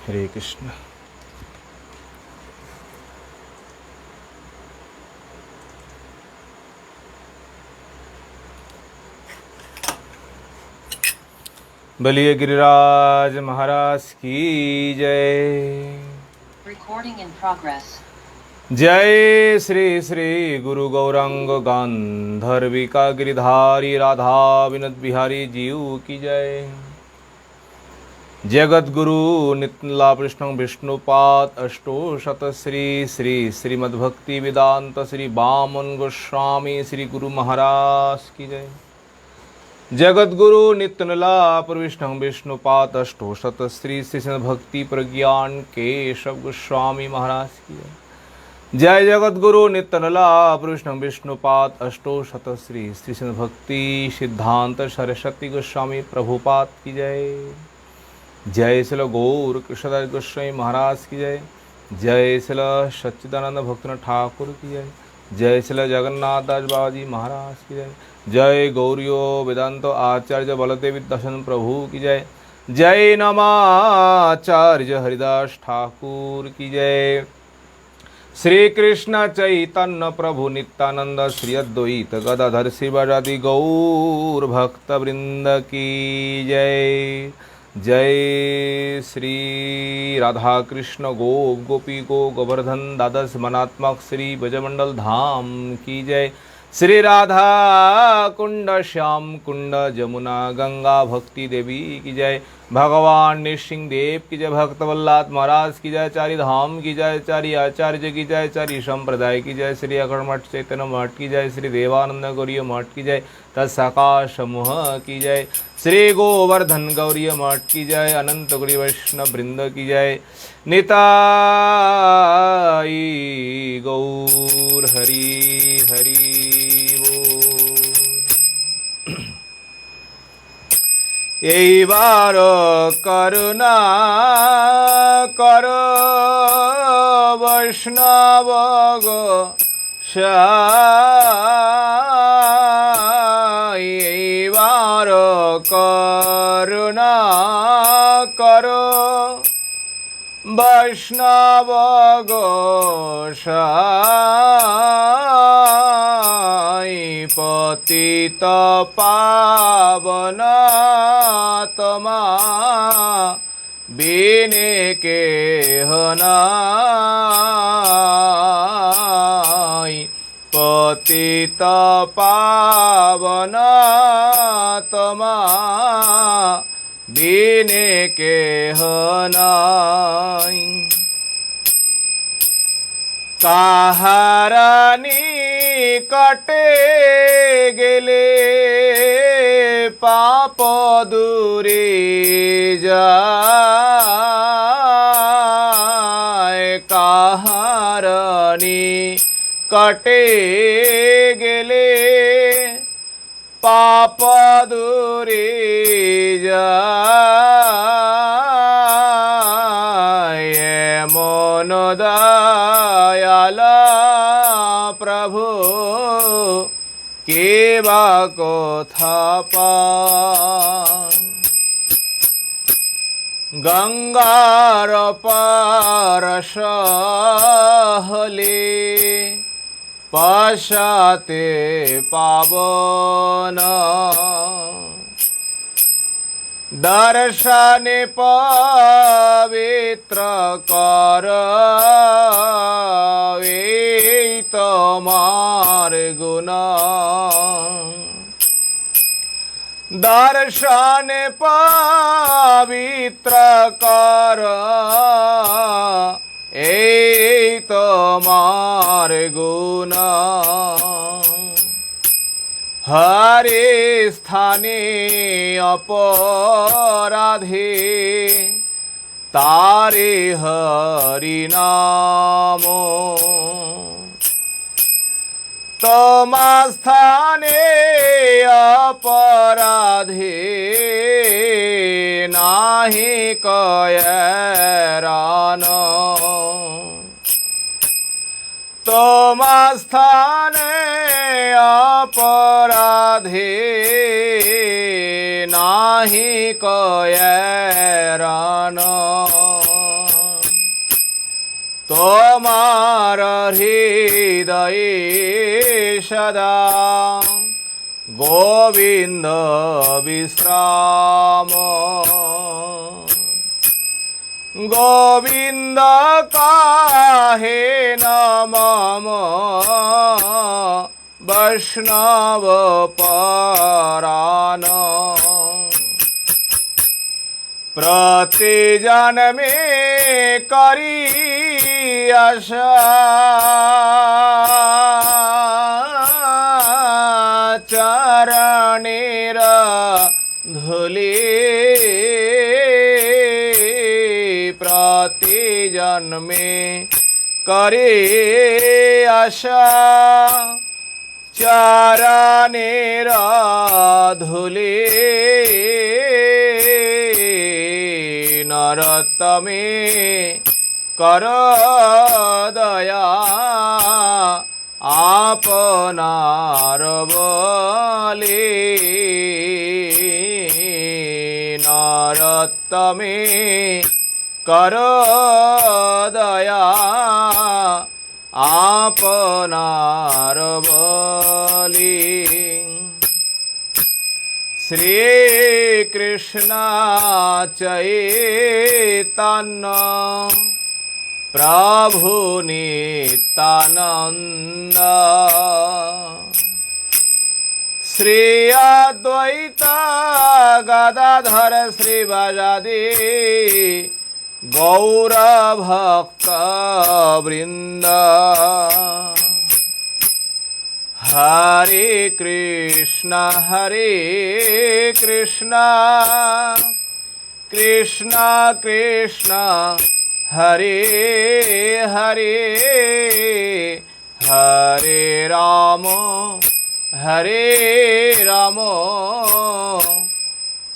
हरे कृष्ण। बलिए गिरिराज महाराज की जय। Recording in progress. जय श्री श्री गुरु गौरांग गांधर्विका गिरिधारी राधा विनोद बिहारी जीव की जय। जगत गुरु नित्यला कृष्ण विष्णुपाद अष्टोशत श्री श्री श्रीमद्भक्ति वेदांत श्री वामन गोस्वामी श्री गुरु महाराज की जय। जगत गुरु नित्यनला प्रविष्णु विष्णुपाद अष्टोशत श्री श्री भक्ति प्रज्ञान केशव गोस्वामी महाराज की जय। जय जगत गुरु नित्यनला प्रविष्णु विष्णुपाद अष्टोशत श्री श्री भक्ति सिद्धांत सरस्वती गोस्वामी प्रभुपाद की जय। जय श्री गौर कृष्णदास गोस्वामी महाराज की जय। जय श्री सच्चिदानंद भक्तनाथ ठाकुर की जय। जय श्री जगन्नाथ दास बाबा जी महाराज की जय। जय गौरियो वेदांत आचार्य बलदेव दर्शन प्रभु की जय। जय नमाचार्य हरिदास ठाकुर की जय। श्री कृष्ण चैतन्य प्रभु नित्यानंद श्री अद्वैत गदाधर शिवादि गौर भक्त वृंद की जय। जय श्री राधा कृष्ण गोप गोपी गो गोवर्धन द्वादश मनात्मक श्री ब्रजमंडल धाम की जय। श्री राधा कुंड श्याम कुंड जमुना गंगा भक्ति देवी की जय। भगवान नृसिंह देव की जय। भक्त वल्लभ महाराज की जय। चारि धाम की जय। चारि आचार्य की जय। चारि संप्रदाय की जय। श्री अखंड मठ चैतन्य मठ की जय। श्री देवानंद गौरीय मठ की जय। तत्सका समूह की जय। श्री गोवर्धन गौरीय मठ की जय। अनंत गुरी वैष्णव वृंद की जय। निताई गौर हरि हरि এইবার করুণা কর বৈষ্ণব গো এইবার করুণা কর বৈষ্ণব গো পতিত পাবন तमा बिने के हनाई पतित पावन तमा बिने के हनाई काहारानी कटे गेले पाप दूरे जाए। काहारानी कटे गेले पाप दूरे जाए। मन दयाला प्रभु केवा कोथा गंगार पारस हले पश्चाते पावन दर्शने पवित्र कर तमार गुना दर्शन पवित्र कर तमार गुना हरे स्थाने अपराधे तारे हरि नाम तमास्थाने अपराधे नाहि कयरान तमास्थाने अपराधे नाहि कयरान আমার হৃদয়ে সদা গোবিন্দ বিশ্রাম গোবিন্দ কাহে নমঃ বৈষ্ণব পরাণ প্রতি জন্মে করি আশা চরণের ধুলি প্রতি জন্মে করে আশা চরণের ধুলি নরতমে কর দয়া আপনার বলে নরতমে কর দয়া আপনার বলি শ্রী কৃষ্ণ চৈতন্য প্রভু নিত্যানন্দ শ্রী অদ্বৈত গদাধর শ্রীবাসাদি গৌর ভক্ত বৃন্দ হরে কৃষ্ণ কৃষ্ণ কৃষ্ণ হরে হরে হরে রাম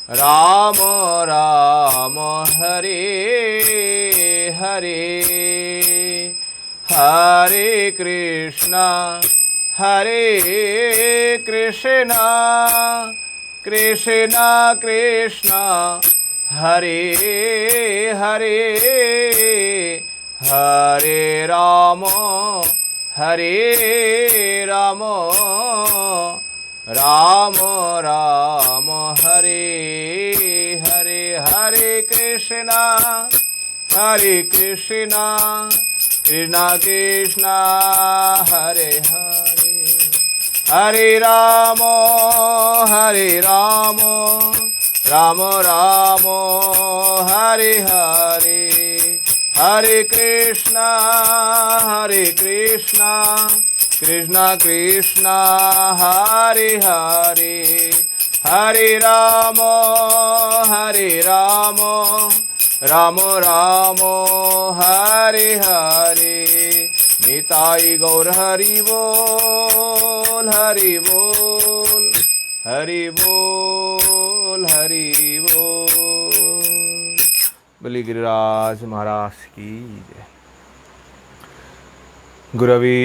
রাম রাম হরে হরে হরে কৃষ্ণ কৃষ্ণ কৃষ্ণ হরে হরে হরে রাম রাম রাম হরে হরে হরে কৃষ্ণ কৃষ্ণ কৃষ্ণ হরে হরে হরে রাম রাম রাম হরে হরে হরে কৃষ্ণ কৃষ্ণ কৃষ্ণ হরে হরে হরে রাম রাম রাম হরে হরে নিতাই গৌর হরি বল হরি বল হরি বল হরি बोल। बलि गिरिराज महाराज की जय। गुरवे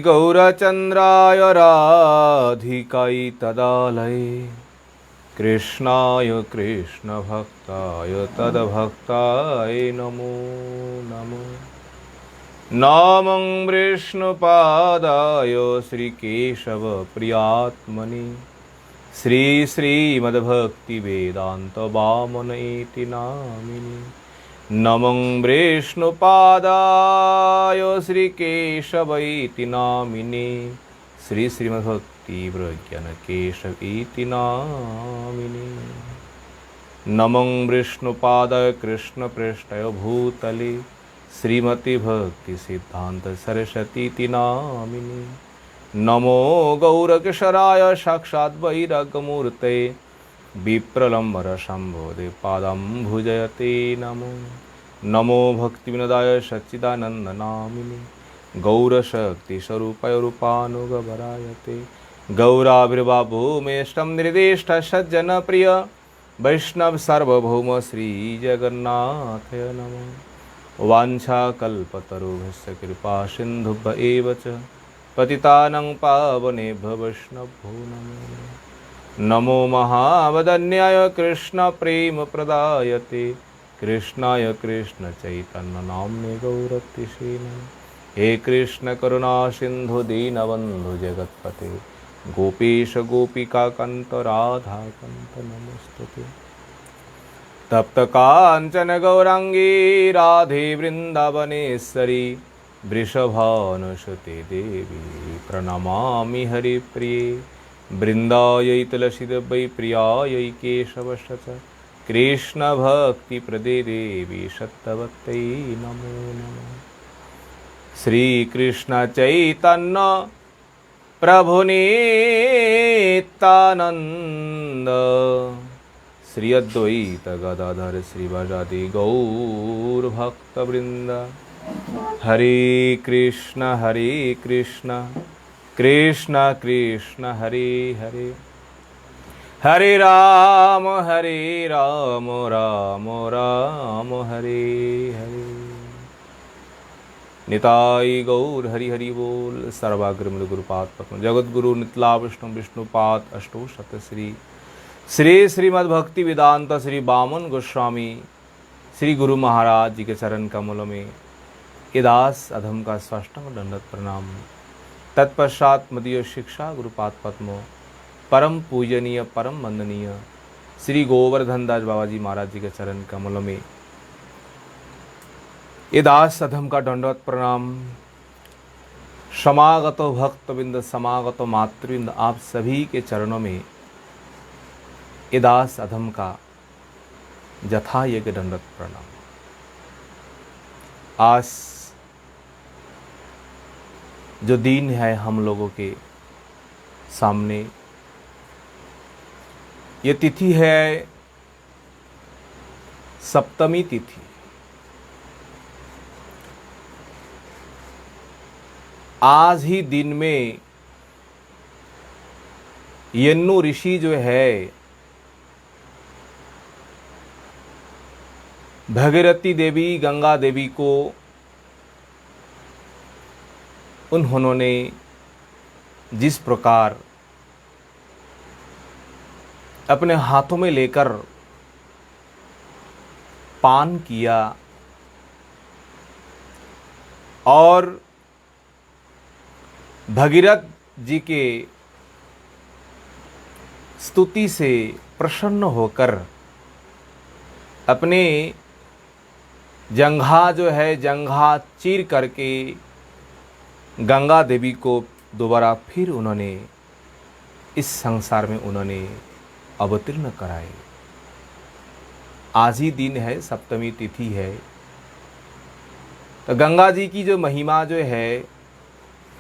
गौरचंद्राय राधिकाय तदालये कृष्णाय कृष्ण भक्ताय तद्भक्ताय नमो नमो। नमं विष्णुपादाय श्रीकेशव प्रियात्मने श्री श्रीमद्भक्ति वेदांत वामनेति नामिने। नमं विष्णुपादाय श्रीकेशवैति नामिने श्री श्रीमद्भक्ति प्रज्ञानकेशवेति नामिने। नमं विष्णुपादाय कृष्णपृष्ठाय भूतले श्रीमती भक्ति सिद्धांत सरस्वती नामिने। नमो गौरकिशोराय साक्षात् वैराग्यमूर्ते विप्रलम्बर शम्भोदे पादं भुजयते नमो। नमो भक्तिविनोदाय सच्चिदानन्दनामिने गौरशक्तिस्वरूपाय रूपानुगभरायते। गौराविर्भावभूमेष्टं निर्दिष्ट सज्जनप्रिय वैष्णव सार्वभौम श्रीजगन्नाथाय नमः। वाञ्छाकल्पतरुभ्यश्च कृपा सिन्धुभ्य एव च पतितानां पावनेभ्यो वैष्णवभ्यो नमो। नमो महावदन्याय कृष्णप्रेमप्रदायते कृष्णाय कृष्णचैतन्यनाम्ने गौरतिसे नमः। हे कृष्ण करुणा सिंधु दीनबंधु जगतपते गोपीश गोपिका कांत राधा कांत नमस्तुते। तप्त कांचन गौरांगी राधे वृंदावनेश्वरी वृषभानुसुते देवी प्रणमामि हरिप्रिये। वृंदायै तुलसीदेवै प्रियायै केशवश कृष्ण भक्ति प्रदे देवी सत्यवत्यै नमो नमः। श्री कृष्ण चैतन्य प्रभु नित्यानंद श्री अद्वैत गदाधर श्रीवासादि गौर भक्त वृंद। हरे कृष्ण कृष्ण कृष्ण हरे हरे हरे राम राम राम हरे हरे। निताई गौर हरि हरि बोल। सर्वाग्र गुरुपाद पद्म जगत गुरु नितला विष्णु विष्णुपाद अष्टो शत श्री श्री श्रीमद्भक्ति वेदांत श्री बामन गोस्वामी श्री गुरु महाराज जी के चरण कमलों में ये दास अधम का साष्टांग दंडवत प्रणाम। तत्पश्चात मदीय शिक्षा गुरुपाद पद्मो परम पूजनीय परम वंदनीय श्री गोवर्धन दास बाबा जी महाराज जी के चरण कमलों में ये दास अधम का दंडवत प्रणाम। समागतो भक्तबिंद समागतो मातृबिंद आप सभी के चरणों में ये दास अधम का जथा यज्ञ दंडवत प्रणाम। आज जो दिन है हम लोगों के सामने, ये तिथि है सप्तमी तिथि। आज ही दिन में यन्नु ऋषि जो है भगीरथी देवी गंगा देवी को उन्होंने जिस प्रकार अपने हाथों में लेकर पान किया और भगीरथ जी के स्तुति से प्रसन्न होकर अपने जंघा जो है जंघा चीर करके गंगा देवी को दोबारा फिर उन्होंने इस संसार में उन्होंने अवतीर्ण कराए। आज ही दिन है, सप्तमी तिथि है, तो गंगा जी की जो महिमा जो है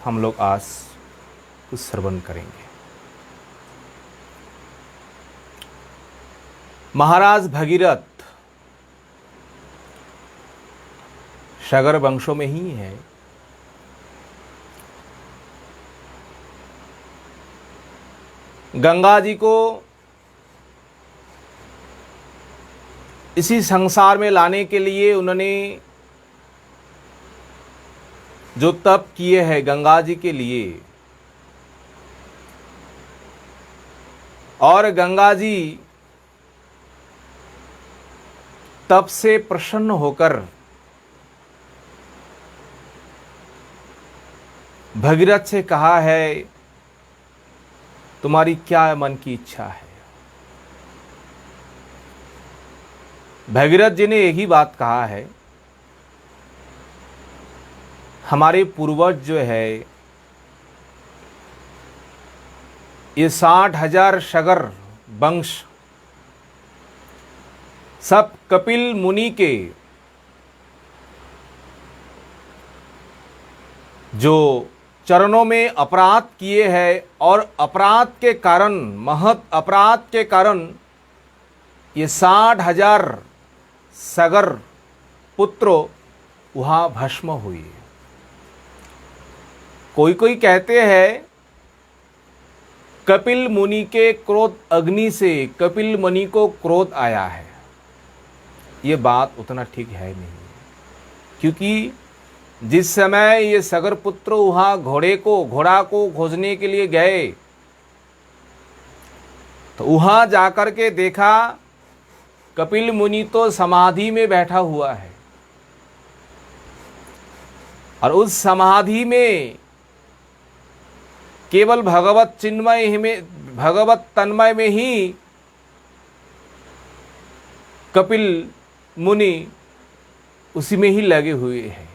हम लोग आज कुछ श्रवण करेंगे। महाराज भगीरथ सगर वंशों में ही है। गंगा जी को इसी संसार में लाने के लिए उन्होंने जो तप किए हैं गंगा जी के लिए, और गंगा जी तप से प्रसन्न होकर भगीरथ से कहा है तुम्हारी क्या मन की इच्छा है। भगीरथ जी ने एक ही बात कहा है, हमारे पूर्वज जो है ये 60,000 सगर वंश सब कपिल मुनि के जो चरणों में अपराध किए हैं और अपराध के कारण, महत अपराध के कारण ये 60,000 सगर पुत्र वहाँ भस्म हुए। कोई कोई कहते हैं कपिल मुनि के क्रोध अग्नि से कपिल मुनि को क्रोध आया है। ये बात उतना ठीक है नहीं, क्योंकि जिस समय ये सगर पुत्र वहाँ घोड़ा को खोजने के लिए गए तो वहाँ जाकर के देखा कपिल मुनि तो समाधि में बैठा हुआ है। और उस समाधि में केवल भगवत चिन्मय में, भगवत तन्मय में ही कपिल मुनि उसी में ही लगे हुए हैं।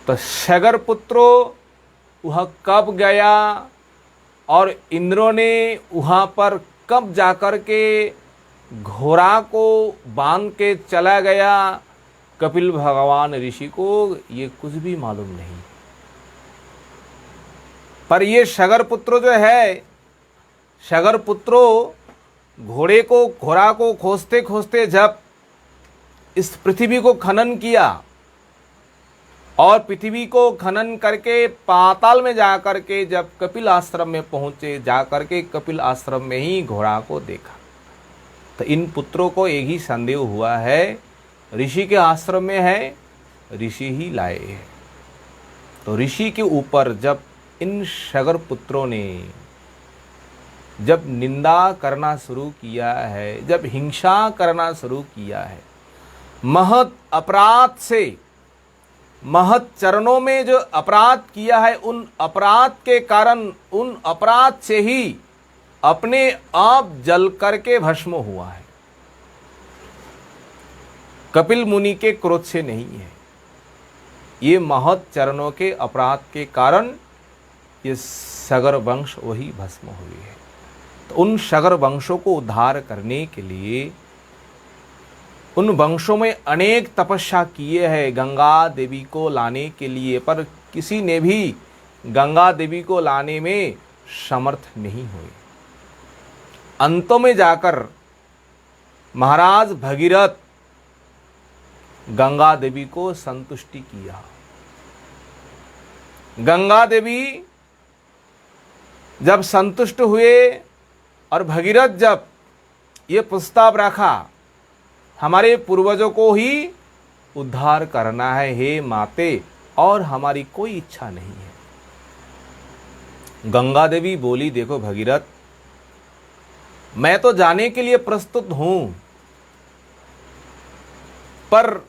तो सगर पुत्रो वह कब गया और इंद्रों ने वहाँ पर कब जाकर के घोड़ा को बांध के चला गया, कपिल भगवान ऋषि को ये कुछ भी मालूम नहीं। पर ये सगर पुत्र जो है, सगर पुत्रो घोड़ा को खोजते खोजते जब इस पृथ्वी को खनन किया और पृथ्वी को खनन करके पाताल में जाकर के जब कपिल आश्रम में पहुंचे, जाकर के कपिल आश्रम में ही घोड़ा को देखा। तो इन पुत्रों को एक ही संदेह हुआ है, ऋषि के आश्रम में है, ऋषि ही लाए हैं। तो ऋषि के ऊपर जब इन सगर पुत्रों ने जब निंदा करना शुरू किया है, जब हिंसा करना शुरू किया है, महत् अपराध से, महत् चरणों में जो अपराध किया है, उन अपराध के कारण, उन अपराध से ही अपने आप जल करके भस्म हुआ है। कपिल मुनि के क्रोध से नहीं है, ये महत् चरणों के अपराध के कारण ये सगर वंश वही भस्म हुए हैं। तो उन सगर वंशों को उद्धार करने के लिए उन वंशों में अनेक तपस्या किए हैं गंगा देवी को लाने के लिए, पर किसी ने भी गंगा देवी को लाने में समर्थ नहीं हुए। अंतों में जाकर महाराज भगीरथ गंगा देवी को संतुष्टि किया। गंगा देवी जब संतुष्ट हुए और भगीरथ जब ये प्रस्ताव रखा, हमारे पूर्वजों को ही उद्धार करना है हे माते, और हमारी कोई इच्छा नहीं है। गंगा देवी बोली, देखो भगीरथ, मैं तो जाने के लिए प्रस्तुत हूं, पर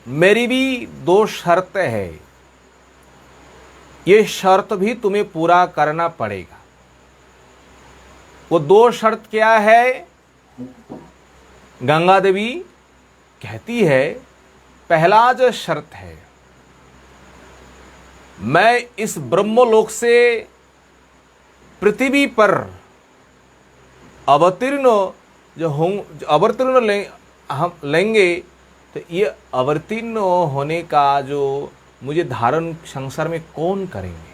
मेरी भी दो शर्त है, ये शर्त भी तुम्हें पूरा करना पड़ेगा। वो दो शर्त क्या है? गंगा देवी कहती है, पहला जो शर्त है, मैं इस ब्रह्मलोक से पृथ्वी पर अवतीर्ण जो हम लेंगे, तो ये अवतीर्ण होने का जो मुझे धारण संसार में कौन करेंगे?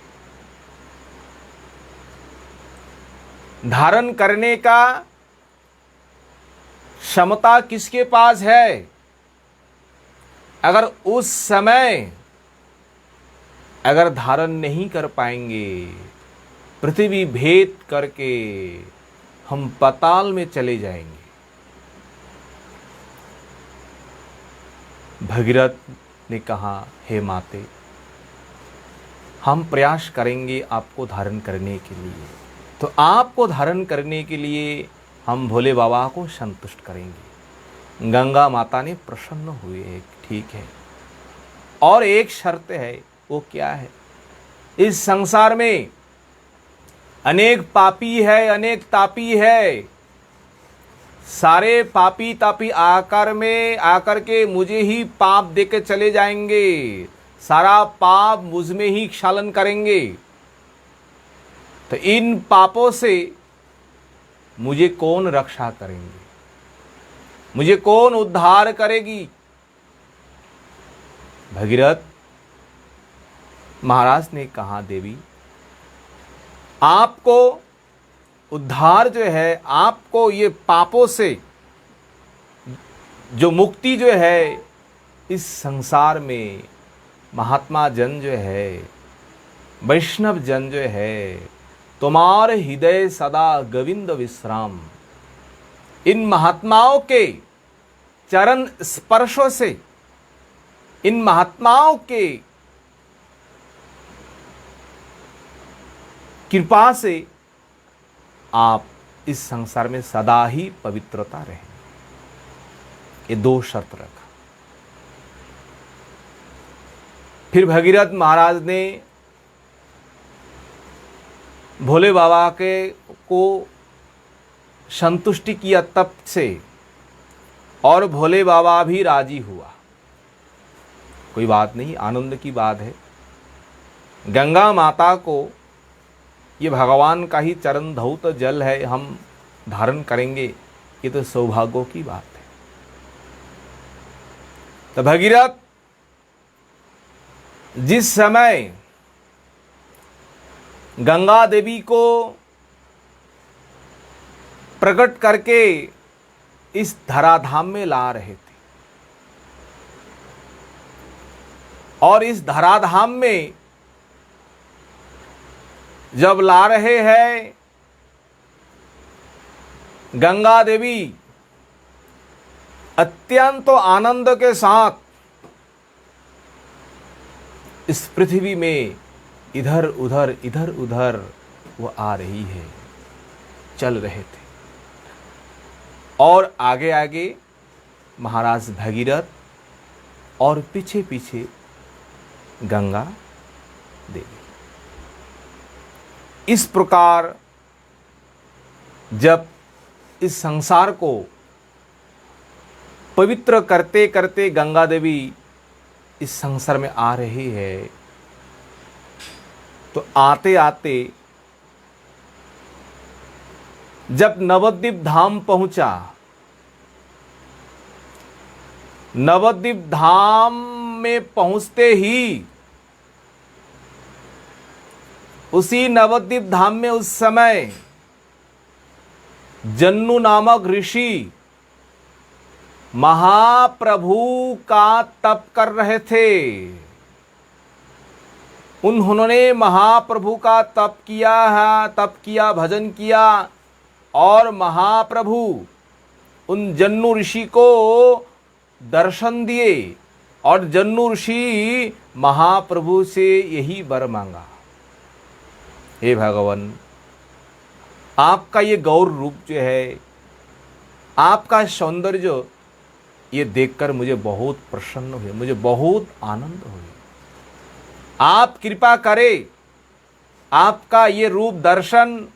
धारण करने का क्षमता किसके पास है? अगर उस समय अगर धारण नहीं कर पाएंगे, पृथ्वी भेद करके हम पाताल में चले जाएंगे। भगीरथ ने कहा, हे माते, हम प्रयास करेंगे आपको धारण करने के लिए। तो आपको धारण करने के लिए हम भोले बाबा को संतुष्ट करेंगे। गंगा माता ने प्रसन्न हुए, ठीक है। और एक शर्त है, वो क्या है? इस संसार में अनेक पापी है, अनेक तापी है। सारे पापी तापी आकर के मुझे ही पाप देके चले जाएंगे, सारा पाप मुझ में ही क्षालन करेंगे। तो इन पापों से मुझे कौन रक्षा करेंगे? मुझे कौन उद्धार करेगी? भगीरथ महाराज ने कहा, देवी, आपको उद्धार जो है, आपको ये पापों से जो मुक्ति जो है, इस संसार में महात्मा जन जो है, वैष्णव जन जो है, तुम्हारे हृदय सदा गोविंद विश्राम, इन महात्माओं के चरण स्पर्शों से, इन महात्माओं के कृपा से आप इस संसार में सदा ही पवित्रता रहें। ये दो शर्त रखा। फिर भगीरथ महाराज ने भोले बाबा के को संतुष्टि किया तप से, और भोले बाबा भी राजी हुआ। कोई बात नहीं, आनंद की बात है। गंगा माता को ये भगवान का ही चरण धौत जल है, हम धारण करेंगे, ये तो सौभाग्य की बात है। तो भगीरथ जिस समय गंगा देवी को प्रकट करके इस धराधाम में ला रहे थे, और इस धराधाम में जब ला रहे हैं, गंगा देवी अत्यंत आनंद के साथ इस पृथ्वी में इधर उधर वो आ रही है, चल रहे थे। और आगे आगे महाराज भगीरथ और पीछे पीछे गंगा देवी। इस प्रकार जब इस संसार को पवित्र करते करते गंगा देवी इस संसार में आ रही है, तो आते आते जब नवद्वीप धाम पहुंचा, नवद्वीप धाम में पहुंचते ही उसी नवद्वीप धाम में उस समय जन्नू नामक ऋषि महाप्रभु का तप कर रहे थे। उन्होंने महाप्रभु का तप किया है, तप किया, भजन किया, और महाप्रभु उन जन्नू ऋषि को दर्शन दिए, और जन्नू ऋषि महाप्रभु से यही वर मांगा, हे भगवान, आपका ये गौर रूप जो है, आपका सौंदर्य, ये देखकर मुझे बहुत प्रसन्न हुए, मुझे बहुत आनंद हुए। आप कृपा करें, आपका ये रूप दर्शन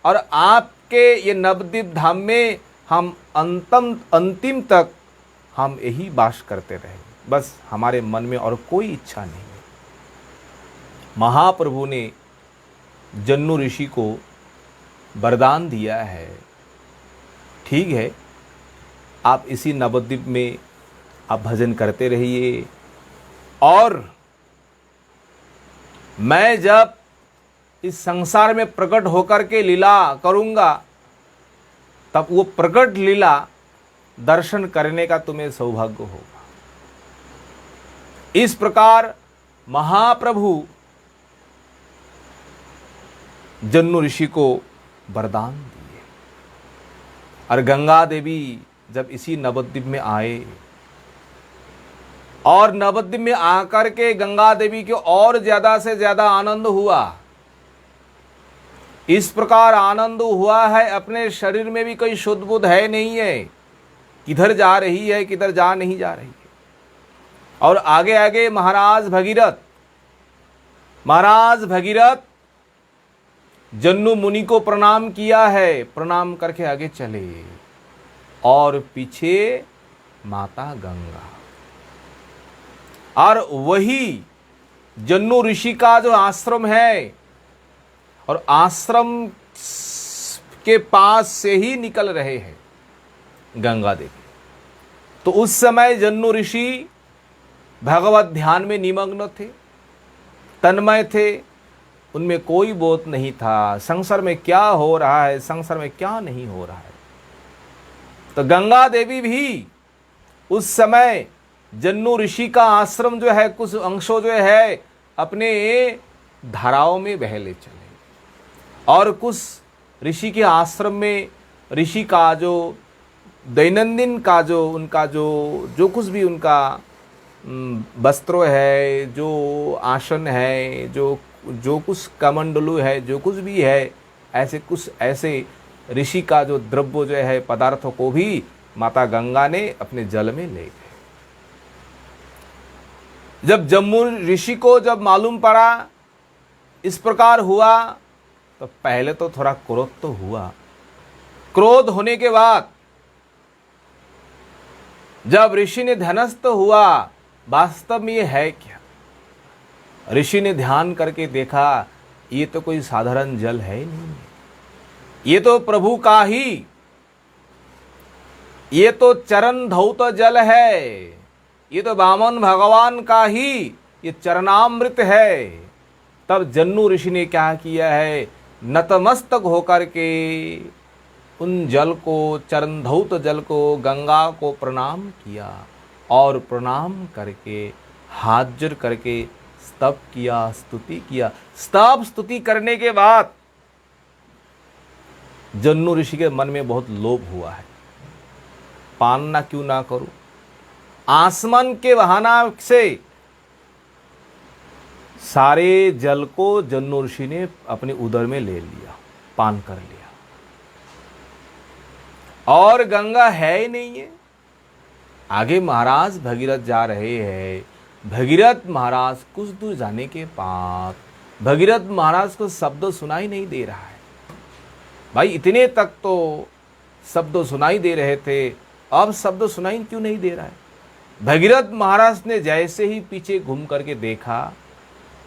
और आपके ये नवद्वीप धाम में हम अंतिम तक हम यही वास करते रहे, बस हमारे मन में और कोई इच्छा नहीं है। महाप्रभु ने जन्नू ऋषि को वरदान दिया है, ठीक है, आप इसी नवद्वीप में आप भजन करते रहिए, और मैं जब इस संसार में प्रकट होकर के लीला करूंगा, तब वो प्रकट लीला दर्शन करने का तुम्हें सौभाग्य होगा। इस प्रकार महाप्रभु जन्नू ऋषि को वरदान दिए, और गंगा देवी जब इसी नवद्वीप में आए, और नवद्वीप में आकर के गंगा देवी को और ज्यादा से ज्यादा आनंद हुआ। इस प्रकार आनंद हुआ है, अपने शरीर में भी कोई शुद्ध बुद्ध है नहीं है, किधर जा रही है, किधर जा नहीं जा रही है। और आगे आगे महाराज भगीरथ जन्नू मुनि को प्रणाम किया है, प्रणाम करके आगे चले, और पीछे माता गंगा, और वही जन्नू ऋषि का जो आश्रम है, और आश्रम के पास से ही निकल रहे हैं गंगा देवी। तो उस समय जन्नू ऋषि भगवत ध्यान में निमग्न थे, तन्मय थे, उनमें कोई बोध नहीं था संसार में क्या हो रहा है, संसार में क्या नहीं हो रहा है। तो गंगा देवी भी उस समय जन्नू ऋषि का आश्रम जो है, कुछ अंशों जो है अपने धाराओं में बहले चले, और कुछ ऋषि के आश्रम में ऋषि का जो दैनंदिन का जो उनका जो कुछ भी उनका वस्त्र है, जो आसन है, जो कुछ कमंडलू है, जो कुछ भी है, ऐसे ऋषि का जो द्रव्य जो है, पदार्थों को भी माता गंगा ने अपने जल में ले गए। जब जम्मू ऋषि को जब मालूम पड़ा इस प्रकार हुआ, तो पहले तो थोड़ा क्रोध तो हुआ। क्रोध होने के बाद जब ऋषि ने ध्यानस्थ हुआ, वास्तव में ये है क्या, ऋषि ने ध्यान करके देखा, ये तो कोई साधारण जल है ही नहीं, ये तो प्रभु का ही, ये तो चरण धौत जल है, ये तो वामन भगवान का ही ये चरणामृत है। तब जन्नू ऋषि ने क्या किया है, नतमस्तक होकर के उन जल को, चरण धौत जल को, गंगा को प्रणाम किया और प्रणाम करके हाथ जोड़ करके स्तव किया, स्तुति किया। स्तव स्तुति करने के बाद जन्नू ऋषि के मन में बहुत लोभ हुआ है, पान ना क्यों ना करूं। आसमान के बहाना से सारे जल को जन्नू ऋषि ने अपने उदर में ले लिया, पान कर लिया। और गंगा है ही नहीं है। आगे महाराज भगीरथ जा रहे हैं। भगीरथ महाराज कुछ दूर जाने के बाद भगीरथ महाराज को शब्द सुनाई नहीं दे रहा है। भाई इतने तक तो शब्द सुनाई दे रहे थे, अब शब्द सुनाई क्यों नहीं दे रहा है। भगीरथ महाराज ने जैसे ही पीछे घूम करके देखा,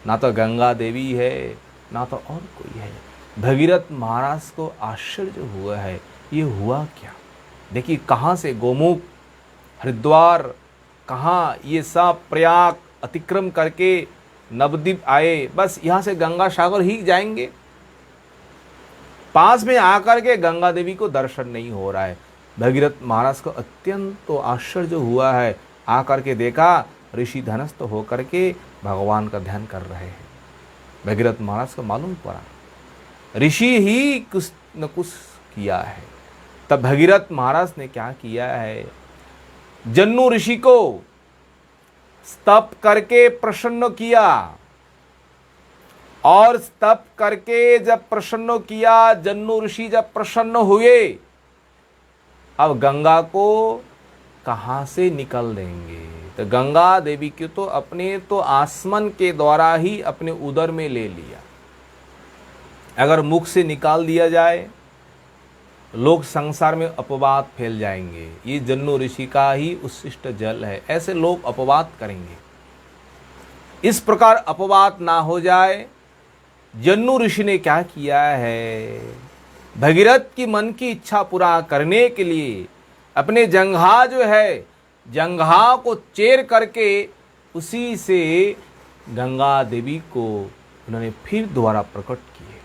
ना तो गंगा देवी है ना तो और कोई है। भगीरथ महाराज को आश्चर्य हुआ है, ये हुआ क्या। देखिए कहाँ से गोमुख, हरिद्वार, कहाँ ये सब प्रयाग अतिक्रम करके नवद्वीप आए, बस यहाँ से गंगा सागर ही जाएंगे। पास में आकर के गंगा देवी को दर्शन नहीं हो रहा है। भगीरथ महाराज को अत्यंत तो आश्चर्य हुआ है। आकर के देखा ऋषि धनस्थ होकर के भगवान का ध्यान कर रहे हैं। भगीरथ महाराज को मालूम पड़ा ऋषि ही कुछ न कुछ किया है। तब भगीरथ महाराज ने क्या किया है, जन्नू ऋषि को स्तप करके प्रसन्न किया, और स्तप करके जब प्रसन्न किया, जन्नू ऋषि जब प्रसन्न हुए, अब गंगा को कहां से निकल देंगे। तो गंगा देवी की तो अपने तो आसमान के द्वारा ही अपने उदर में ले लिया। अगर मुख से निकाल दिया जाए, लोग संसार में अपवाद फैल जाएंगे, ये जन्नू ऋषि का ही उच्छिष्ट जल है, ऐसे लोग अपवाद करेंगे। इस प्रकार अपवाद ना हो जाए, जन्नू ऋषि ने क्या किया है, भगीरथ की मन की इच्छा पूरा करने के लिए अपने जंघा जो है, जंघा को चीर करके उसी से गंगा देवी को उन्होंने फिर दोबारा प्रकट किए।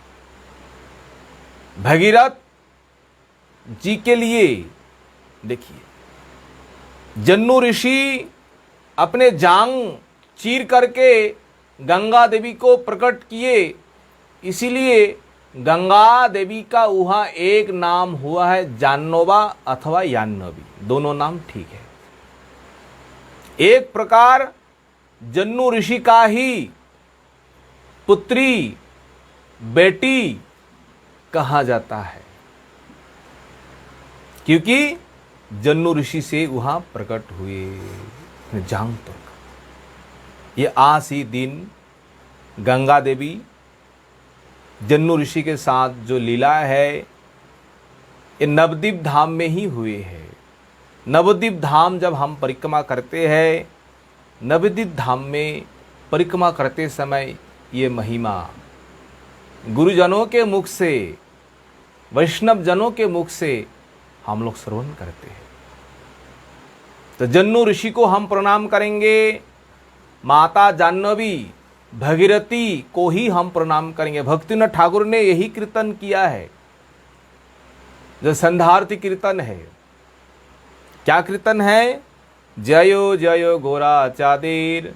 भगीरथ जी के लिए देखिए, जन्नू ऋषि अपने जांग चीर करके गंगा देवी को प्रकट किए, इसीलिए गंगा देवी का वहाँ एक नाम हुआ है जाह्नवा अथवा याह्नवी, दोनों नाम ठीक है। एक प्रकार जन्नू ऋषि का ही पुत्री, बेटी कहा जाता है, क्योंकि जन्नू ऋषि से वहां प्रकट हुए जांग तक। ये आज ही दिन गंगा देवी जन्नू ऋषि के साथ जो लीला है, ये नवद्वीप धाम में ही हुए है। नवद्वीप धाम जब हम परिक्रमा करते हैं, नवद्वीप धाम में परिक्रमा करते समय ये महिमा गुरुजनों के मुख से, वैष्णव जनों के मुख से हम लोग श्रवण करते हैं। तो जन्नू ऋषि को हम प्रणाम करेंगे, माता जाह्नवी भगीरथी को ही हम प्रणाम करेंगे। भक्तिनाथ ठाकुर ने यही कीर्तन किया है, जो संध्याआरती कीर्तन है। क्या कीर्तन है, जयो जयो गोरा चाँदेर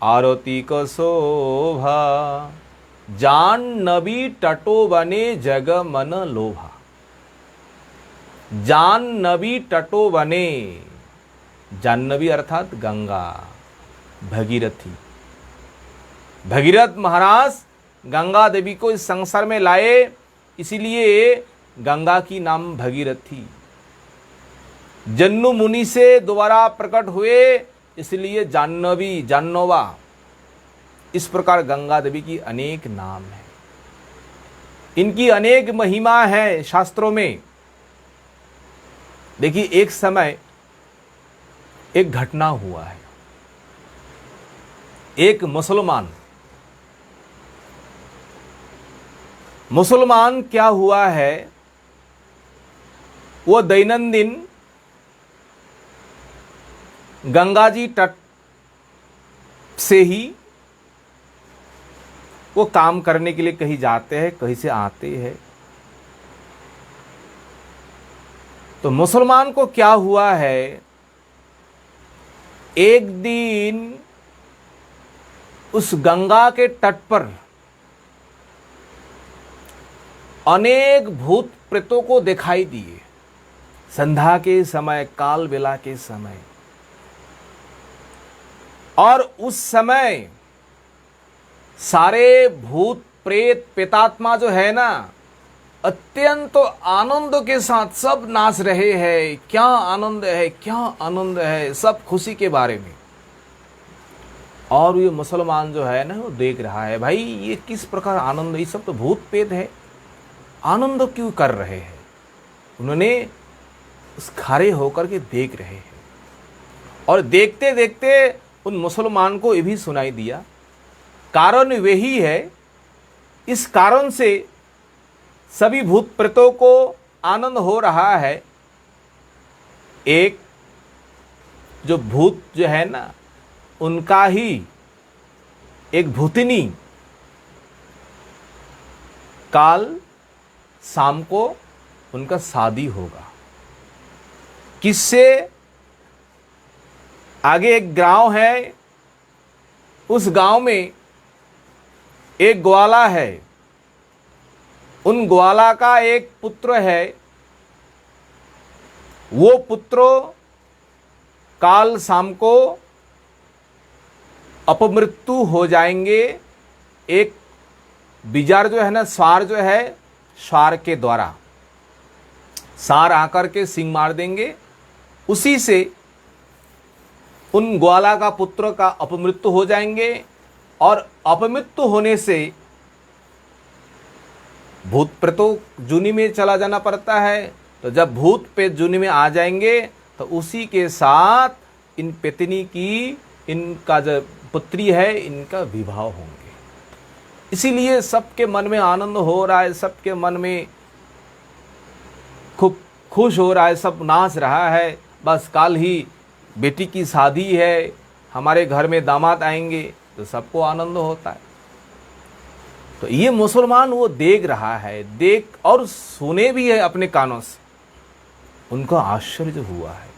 आरती को शोभा, जाह्नवी तटो बने जग मन लोभा। जाह्नवी तटो बने, जाह्नवी अर्थात गंगा, भगीरथी। भगीरथ महाराज गंगा देवी को इस संसार में लाए, इसीलिए गंगा की नाम भगीरथी। जन्नू मुनि से दोबारा प्रकट हुए, इसलिए जाह्नवी, जाह्नवा, इस प्रकार गंगा देवी की अनेक नाम है। इनकी अनेक महिमा है शास्त्रों में। देखिए, एक समय एक घटना हुआ है। एक मुसलमान क्या हुआ है, वो दैनंदिन गंगा जी तट से ही वो काम करने के लिए कहीं जाते हैं, कहीं से आते हैं। तो मुसलमान को क्या हुआ है, एक दिन उस गंगा के तट पर अनेक भूत प्रेतों को दिखाई दिए। संध्या के समय, काल बेला के समय, और उस समय सारे भूत प्रेत प्रेतात्मा जो है ना, अत्यंत आनंद के साथ सब नाच रहे हैं। क्या आनंद है, क्या आनंद है, सब खुशी के बारे में। और ये मुसलमान जो है ना, वो देख रहा है, भाई ये किस प्रकार आनंद, ये सब तो भूत प्रेत है, आनंद क्यों कर रहे हैं। उन्होंने उस खड़े होकर के देख रहे हैं, और देखते देखते उन मुसलमान को ये भी सुनाई दिया, कारण वही है, इस कारण से सभी भूत प्रेतों को आनंद हो रहा है। एक जो भूत जो है ना, उनका ही एक भूतनी काल शाम को उनका शादी होगा। किससे? आगे एक गांव है, उस गांव में एक ग्वाला है। उन ग्वाला का एक पुत्र है। वो पुत्र काल शाम को अपमृत्यु हो जाएंगे। एक बिजार जो है ना, सार जो है, सार के द्वारा सार आकर के सिंह मार देंगे। उसी से उन ग्वाला का पुत्र का अपमृत्यु हो जाएंगे, और अपमृत्यु होने से भूत प्रेतों जूनी में चला जाना पड़ता है। तो जब भूत प्रेत जूनी में आ जाएंगे, तो उसी के साथ इन पेतनी की, इनका जो पुत्री है, इनका विवाह होंगे। इसीलिए सबके मन में आनंद हो रहा है, सबके मन में खूब खुश हो रहा है, सब नाच रहा है। बस कल ही बेटी की शादी है, हमारे घर में दामाद आएंगे, तो सबको आनंद होता है। तो ये मुसलमान वो देख रहा है, देख और सुने भी है अपने कानों से। उनको आश्चर्य हुआ है,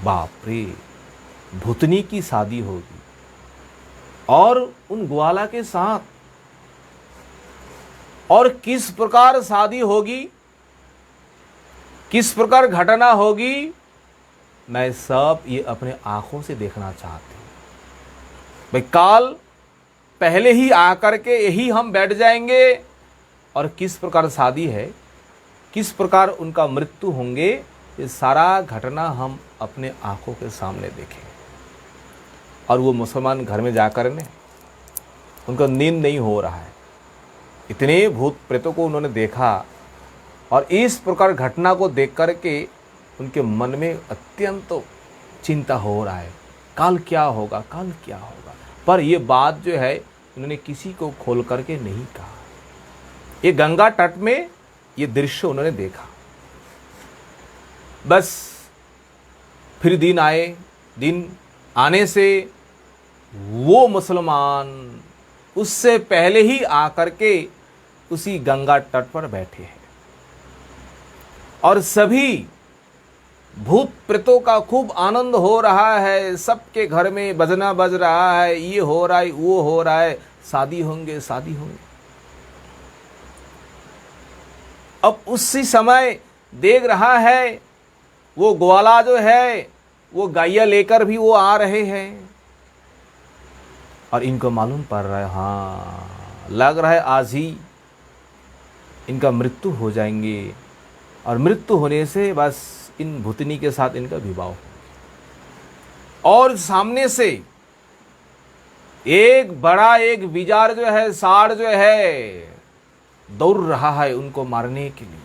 बाप रे, भूतनी की शादी होगी और उन ग्वाला के साथ, और किस प्रकार शादी होगी, किस प्रकार घटना होगी, मैं सब ये अपने आंखों से देखना चाहती हूं। भाई काल पहले ही आकर के यही हम बैठ जाएंगे, और किस प्रकार शादी है, किस प्रकार उनका मृत्यु होंगे, ये सारा घटना हम अपने आंखों के सामने देखें। और वो मुसलमान घर में जाकर ने, उनका नींद नहीं हो रहा है। इतने भूत प्रेतों को उन्होंने देखा, और इस प्रकार घटना को देख करके उनके मन में अत्यंत चिंता हो रहा है, काल क्या होगा, काल क्या होगा। पर ये बात जो है उन्होंने किसी को खोल करके नहीं कहा। ये गंगा तट में ये दृश्य उन्होंने देखा। बस फिर दिन आए, दिन आने से वो मुसलमान उससे पहले ही आकर के उसी गंगा तट पर बैठे हैं, और सभी भूत प्रेतों का खूब आनंद हो रहा है। सबके घर में बजना बज रहा है, ये हो रहा है, वो हो रहा है, शादी होंगे, शादी होंगे। अब उसी समय देख रहा है, वो ग्वाला जो है वो गैया लेकर भी वो आ रहे हैं, और इनको मालूम पड़ रहा है, हाँ लग रहा है आज ही इनका मृत्यु हो जाएंगे, और मृत्यु होने से बस इन भूतनी के साथ इनका विवाह हो। और सामने से एक बड़ा एक विजार जो है, साड़ जो है, दौड़ रहा है उनको मारने के लिए।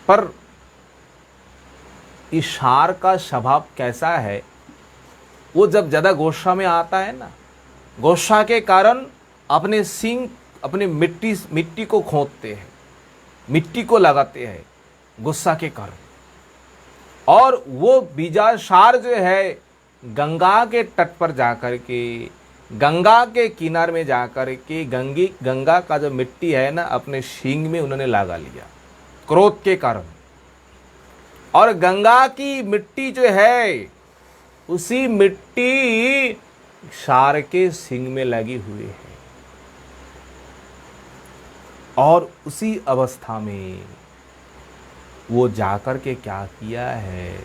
पर इस षांड़ का स्वभाव कैसा है, वो जब ज्यादा गुस्सा में आता है ना, गुस्सा के कारण अपने सींग अपने मिट्टी को खोदते हैं, मिट्टी को लगाते हैं गुस्सा के कारण। और वो बीजा षांड़ जो है गंगा के तट पर जाकर के, गंगा के किनारे में जाकर के गंगा का जो मिट्टी है ना, अपने सींग में उन्होंने लगा लिया क्रोध के कारण। और गंगा की मिट्टी जो है, उसी मिट्टी षांड़ के सींग में लगी हुई है। और उसी अवस्था में वो जाकर के क्या किया है,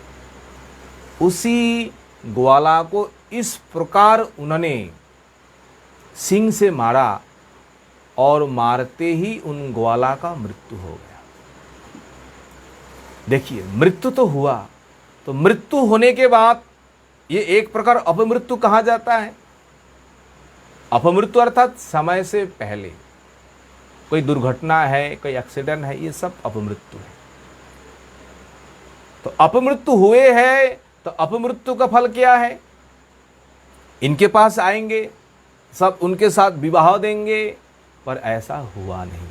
उसी ग्वाला को इस प्रकार उन्होंने सिंह से मारा और मारते ही उन ग्वाला का मृत्यु हो गया। देखिए, मृत्यु तो हुआ, तो मृत्यु होने के बाद ये एक प्रकार अपमृत्यु कहा जाता है। अपमृत्यु अर्थात समय से पहले कोई दुर्घटना है, कोई एक्सीडेंट है, ये सब अपमृत्यु है। तो अपमृत्यु हुए हैं, तो अपमृत्यु का फल क्या है? इनके पास आएंगे, सब उनके साथ विवाह देंगे, पर ऐसा हुआ नहीं।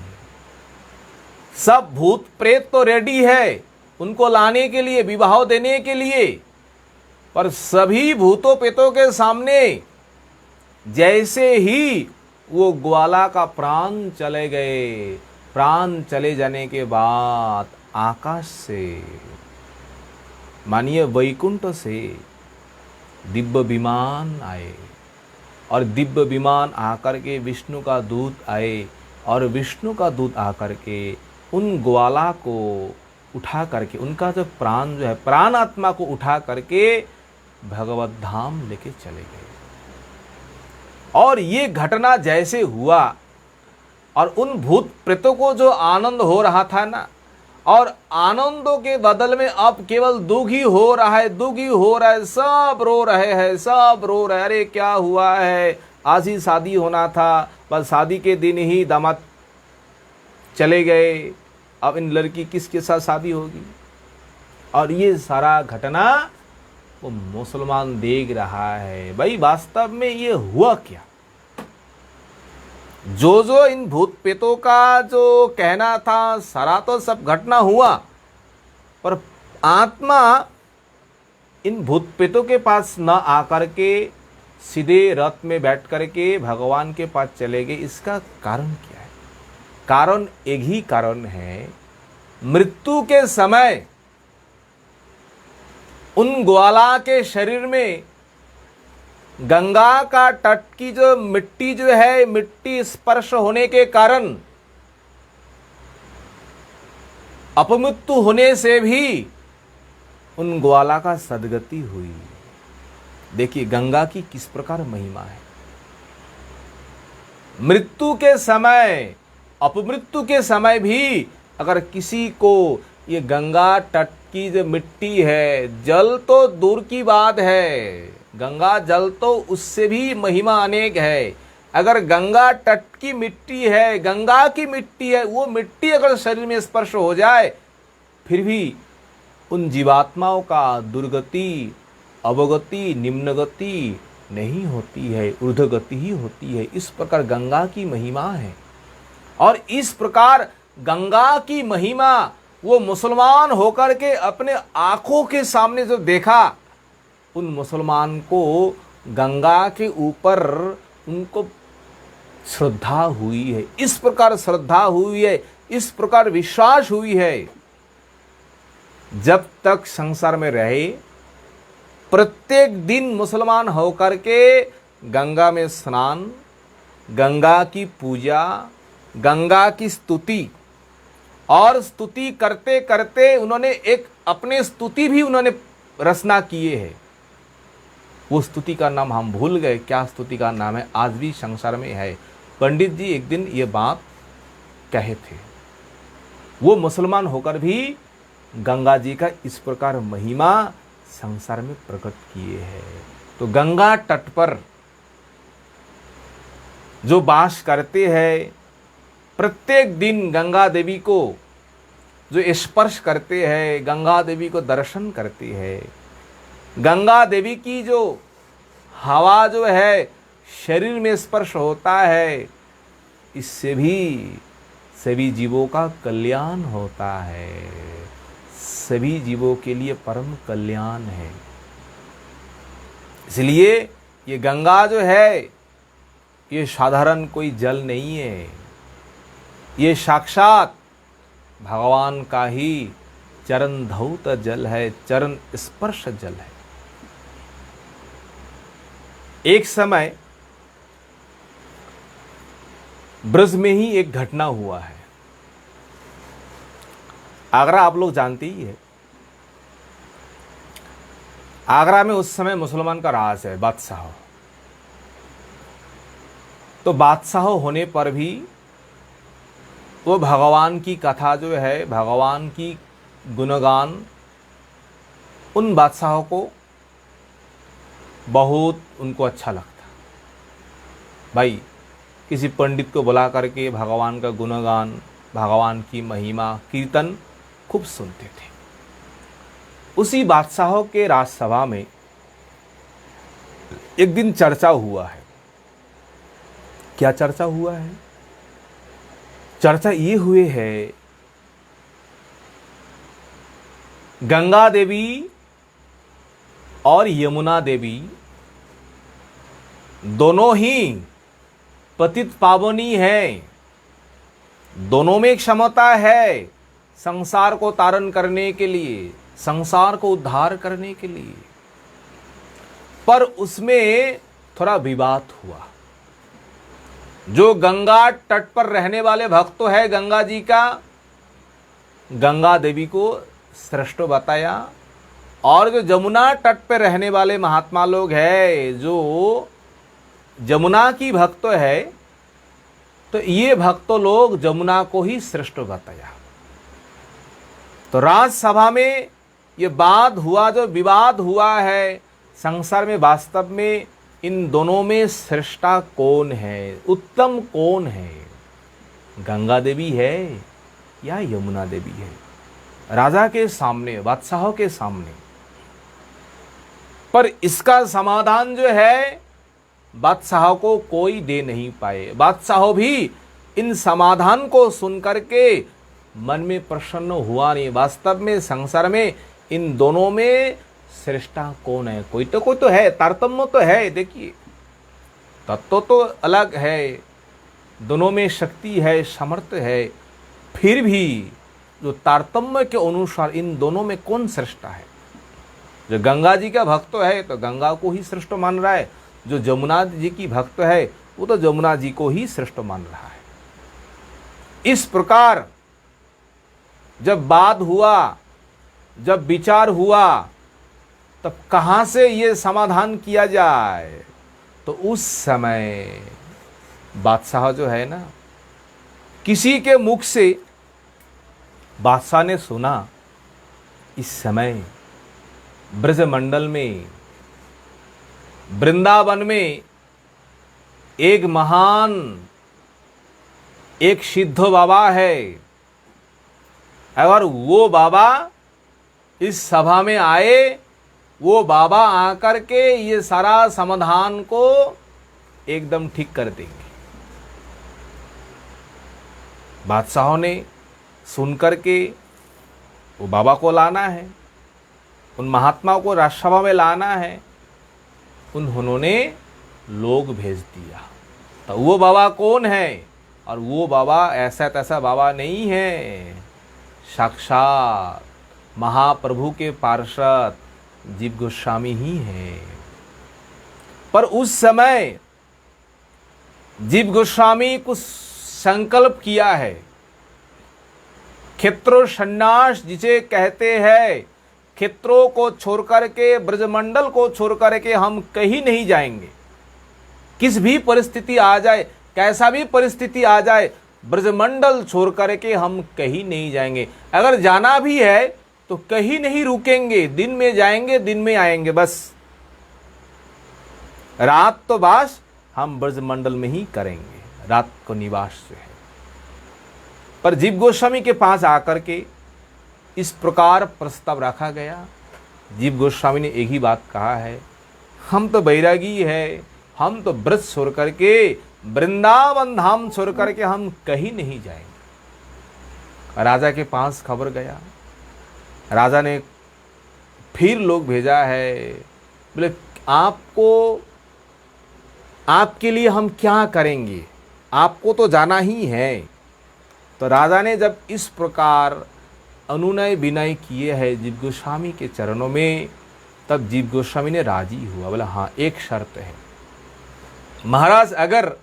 सब भूत प्रेत तो रेडी है उनको लाने के लिए, विवाह देने के लिए, पर सभी भूतों प्रेतों के सामने जैसे ही वो ग्वाला का प्राण चले गए, प्राण चले जाने के बाद आकाश से, मानिए वैकुंठ से दिव्य विमान आए, और दिव्य विमान आकर के विष्णु का दूत आए, और विष्णु का दूत आकर के उन ग्वाला को उठा करके, उनका जो प्राण जो है, प्राण आत्मा को उठा करके भगवत धाम लेके चले गए। और ये घटना जैसे हुआ, और उन भूत प्रेतों को जो आनंद हो रहा था ना, और आनंदों के बदल में अब केवल दुखी हो रहा है, दुखी हो रहा है, सब रो रहे हैं, सब रो रहे हैं। अरे क्या हुआ है, आज ही शादी होना था, बस शादी के दिन ही दामाद चले गए, अब इन लड़की किसके साथ शादी होगी। और ये सारा घटना वो मुसलमान देख रहा है। भाई वास्तव में ये हुआ क्या? जो इन भूत प्रेतों का जो कहना था, सारा तो सब घटना हुआ, पर आत्मा इन भूत प्रेतों के पास न आकर के सीधे रथ में बैठ करके भगवान के पास चले गए। इसका कारण क्या है? कारण एक ही कारण है, मृत्यु के समय उन ग्वाला के शरीर में गंगा का तट की जो मिट्टी जो है, मिट्टी स्पर्श होने के कारण अपमृत्यु होने से भी उन ग्वाला का सदगति हुई। देखिए गंगा की किस प्रकार महिमा है। मृत्यु के समय, अपमृत्यु के समय भी अगर किसी को ये गंगा तट की जो मिट्टी है, जल तो दूर की बात है, गंगा जल तो उससे भी महिमा अनेक है। अगर गंगा तट की मिट्टी है, गंगा की मिट्टी है, वो मिट्टी अगर शरीर में स्पर्श हो जाए, फिर भी उन जीवात्माओं का दुर्गति, अवगति, निम्नगति नहीं होती है, ऊर्ध्वगति ही होती है। इस प्रकार गंगा की महिमा है। और इस प्रकार गंगा की महिमा वो मुसलमान होकर के अपने आंखों के सामने जो देखा, उन मुसलमान को गंगा के ऊपर उनको श्रद्धा हुई है। इस प्रकार श्रद्धा हुई है, इस प्रकार विश्वास हुई है। जब तक संसार में रहे, प्रत्येक दिन मुसलमान होकर के गंगा में स्नान, गंगा की पूजा, गंगा की स्तुति, और स्तुति करते करते उन्होंने एक अपने स्तुति भी उन्होंने रचना किए है। वो स्तुति का नाम हम भूल गए, क्या स्तुति का नाम है, आज भी संसार में है। पंडित जी एक दिन ये बात कहे थे। वो मुसलमान होकर भी गंगा जी का इस प्रकार महिमा संसार में प्रकट किए हैं। तो गंगा तट पर जो वास करते हैं, प्रत्येक दिन गंगा देवी को जो स्पर्श करते हैं, गंगा देवी को दर्शन करते हैं, गंगा देवी की जो हवा जो है शरीर में स्पर्श होता है, इससे भी सभी जीवों का कल्याण होता है, सभी जीवों के लिए परम कल्याण है। इसलिए ये गंगा जो है ये साधारण कोई जल नहीं है, ये साक्षात भगवान का ही चरण धौत जल है, चरण स्पर्श जल है। एक समय ब्रज में ही एक घटना हुआ है। आगरा आप लोग जानते ही है। आगरा में उस समय मुसलमान का राज है, बादशाह। तो बादशाह होने पर भी वो भगवान की कथा जो है, भगवान की गुणगान उन बादशाहों को बहुत उनको अच्छा लगता। भाई किसी पंडित को बुला करके भगवान का गुणगान, भगवान की महिमा, कीर्तन खूब सुनते थे। उसी बादशाहों के राजसभा में एक दिन चर्चा हुआ है। क्या चर्चा हुआ है? चर्चा ये हुए है, गंगा देवी और यमुना देवी दोनों ही पतित पावनी है, दोनों में क्षमता है संसार को तारण करने के लिए, संसार को उद्धार करने के लिए। पर उसमें थोड़ा विवाद हुआ। जो गंगा तट पर रहने वाले भक्त तो है गंगा जी का, गंगा देवी को श्रेष्ठ बताया, और जो जमुना तट पर रहने वाले महात्मा लोग हैं, जो जमुना की भक्त है, तो ये भक्तों लोग जमुना को ही श्रेष्ठ बताया। तो राजसभा में ये बात हुआ, जो विवाद हुआ है, संसार में वास्तव में इन दोनों में श्रेष्ठता कौन है, उत्तम कौन है, गंगा देवी है या यमुना देवी है? राजा के सामने, बादशाहों के सामने। पर इसका समाधान जो है बादशाह को कोई दे नहीं पाए। बादशाह भी इन समाधान को सुनकर के मन में प्रसन्न हुआ नहीं। वास्तव में संसार में इन दोनों में श्रेष्ठता कौन है? कोई तो है, तारतम्य तो है। देखिए तत्व तो अलग है, दोनों में शक्ति है, सामर्थ्य है, फिर भी जो तारतम्य के अनुसार इन दोनों में कौन श्रेष्ठ है? जो गंगा जी का भक्त है तो गंगा को ही श्रेष्ठ मान रहा है, जो जमुना जी की भक्त है वो तो जमुना जी को ही श्रेष्ठ मान रहा है। इस प्रकार जब बात हुआ, जब विचार हुआ, तब कहां से ये समाधान किया जाए? तो उस समय बादशाह जो है ना, किसी के मुख से बादशाह ने सुना, इस समय ब्रजमंडल में, वृंदावन में एक महान, एक सिद्ध बाबा है। अगर वो बाबा इस सभा में आए, वो बाबा आकर के ये सारा समाधान को एकदम ठीक कर देंगे। बादशाहों ने सुनकर के वो बाबा को लाना है, उन महात्माओं को राजसभा में लाना है। उन्होंने लोग भेज दिया। तो वो बाबा कौन है? और वो बाबा ऐसा तैसा बाबा नहीं है, साक्षात महाप्रभु के पार्षद जीव गोस्वामी ही है। पर उस समय जीव गोस्वामी कुछ संकल्प किया है। क्षेत्रो संन्यास जिसे कहते हैं, क्षेत्रों को छोड़ करके, ब्रजमंडल को छोड़ करके हम कहीं नहीं जाएंगे। किस भी परिस्थिति आ जाए, कैसा भी परिस्थिति आ जाए, ब्रजमंडल छोड़ करके हम कहीं नहीं जाएंगे। अगर जाना भी है तो कहीं नहीं रुकेंगे, दिन में जाएंगे दिन में आएंगे, बस रात तो बास हम ब्रजमंडल में ही करेंगे, रात को निवास से है। पर जीव गोस्वामी के पास आकर के इस प्रकार प्रस्ताव रखा गया। जीव गोस्वामी ने एक ही बात कहा है, हम तो बैरागी है, हम तो ब्रज छोड़ करके, वृंदावन धाम छोड़ करके हम कहीं नहीं जाएंगे। राजा के पास खबर गया, राजा ने फिर लोग भेजा है, बोले आपको, आपके लिए हम क्या करेंगे, आपको तो जाना ही है। तो राजा ने जब इस प्रकार अनुनय विनय किए हैं जीव गोस्वामी के चरणों में, तब जीव गोस्वामी ने राजी हुआ। बोला हाँ, एक शर्त है महाराज, अगर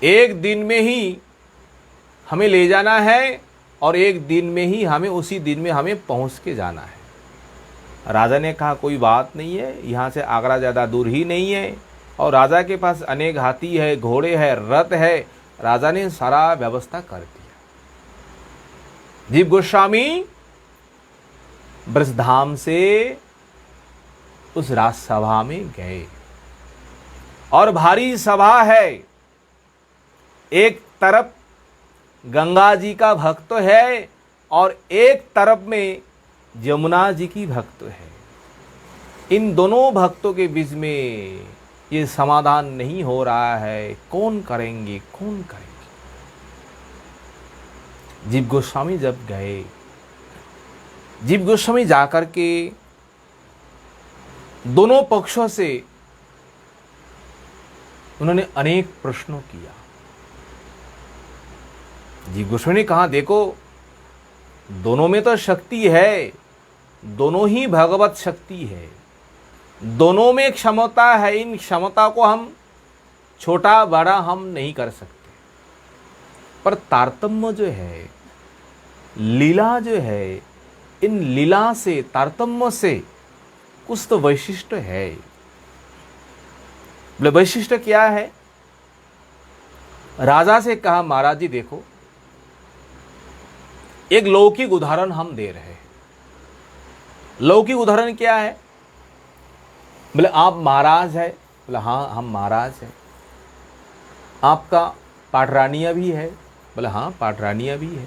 एक दिन में ही हमें ले जाना है और एक दिन में ही हमें, उसी दिन में हमें पहुंच के जाना है। राजा ने कहा कोई बात नहीं है, यहाँ से आगरा ज़्यादा दूर ही नहीं है, और राजा के पास अनेक हाथी है, घोड़े है, रथ है। राजा ने सारा व्यवस्था कर दिया। जीव गोस्वामी ब्रजधाम से उस राजसभा में गए, और भारी सभा है। एक तरफ गंगा जी का भक्त है और एक तरफ में यमुना जी की भक्त है। इन दोनों भक्तों के बीच में ये समाधान नहीं हो रहा है, कौन करेंगे कौन करेंगे। जीव गोस्वामी जब गए, जीव गोस्वामी जाकर के दोनों पक्षों से उन्होंने अनेक प्रश्नों किया। जीव गोस्वामी ने कहा देखो, दोनों में तो शक्ति है, दोनों ही भगवत शक्ति है, दोनों में क्षमता है। इन क्षमता को हम छोटा बड़ा हम नहीं कर सकते, पर तारतम्य जो है, लीला जो है, इन लीला से, तारतम्य से कुछ तो वैशिष्ट है। बोले वैशिष्ट क्या है? राजा से कहा महाराज जी देखो, एक लौकिक उदाहरण हम दे रहे हैं। लौकिक उदाहरण क्या है? बोले आप महाराज है। बोले हाँ हम महाराज हैं। आपका पाटरानिया भी है। बोले हाँ पाटरानिया भी है।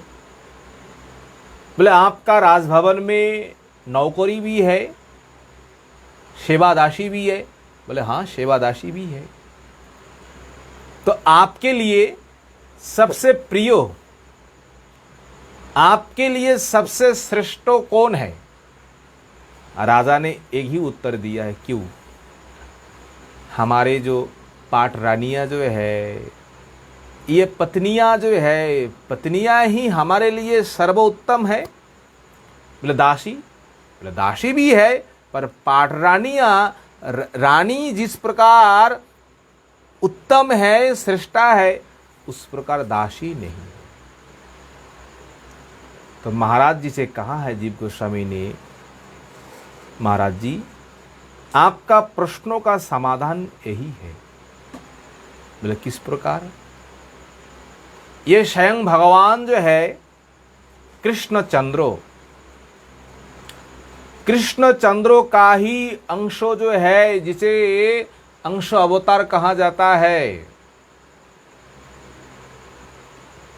बोले आपका राजभवन में नौकरी भी है, सेवादासी भी है। बोले हाँ सेवादासी भी है। तो आपके लिए सबसे प्रिय, आपके लिए सबसे श्रेष्ठ कौन है? राजा ने एक ही उत्तर दिया है, क्यों? हमारे जो पाटरानियाँ जो है, ये पत्नियाँ जो है, पत्नियाँ ही हमारे लिए सर्वोत्तम है। बोले दासी? बोले दासी भी है, पर पाटरानियाँ, रानी जिस प्रकार उत्तम है, श्रेष्ठा है, उस प्रकार दासी नहीं। तो महाराज जी से कहा है जीव गोस्वामी ने, महाराज जी आपका प्रश्नों का समाधान यही है। बोले किस प्रकार? ये स्वयं भगवान जो है कृष्ण चंद्रो का ही अंशो जो है, जिसे अंश अवतार कहा जाता है,